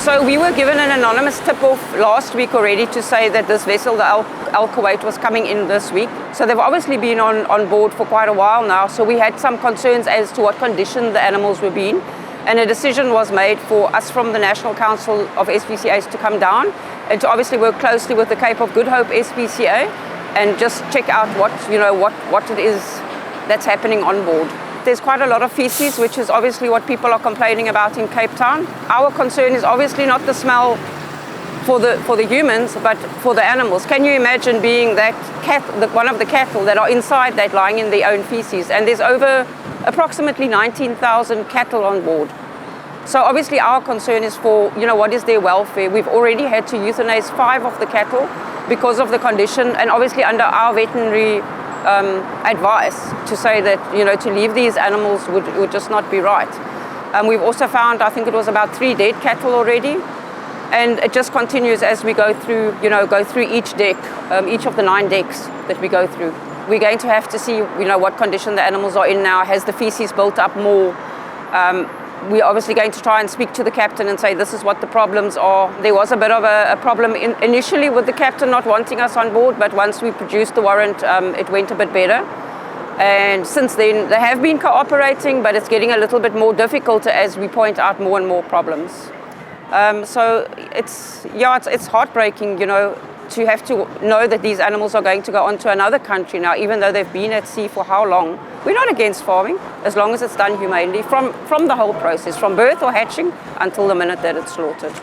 So we were given an anonymous tip-off last week already to say that this vessel, the Al Kuwait, was coming in this week. So they've obviously been on board for quite a while now. So we had some concerns as to what condition the animals were in. And a decision was made for us from the National Council of SPCAs to come down and to obviously work closely with the Cape of Good Hope SPCA and just check out what it is that's happening on board. There's quite a lot of feces, which is obviously what people are complaining about in Cape Town. Our concern is obviously not the smell for the humans, but for the animals. Can you imagine being one of the cattle that are inside that lying in their own feces? And there's over approximately 19,000 cattle on board. So obviously our concern is for, what is their welfare. We've already had to euthanize 5 of the cattle because of the condition, and obviously under our veterinary advice to say that, to leave these animals would just not be right. We've also found, I think it was about 3 dead cattle already, and it just continues as we go through each deck, each of the 9 decks that we go through. We're going to have to see, what condition the animals are in now. Has the feces built up more? We're obviously going to try and speak to the captain and say this is what the problems are. There was a bit of a problem initially with the captain not wanting us on board, but once we produced the warrant, it went a bit better. And since then, they have been cooperating, but it's getting a little bit more difficult as we point out more and more problems. So it's heartbreaking, to have to know that these animals are going to go on to another country now, even though they've been at sea for how long. We're not against farming, as long as it's done humanely, from the whole process, from birth or hatching until the minute that it's slaughtered.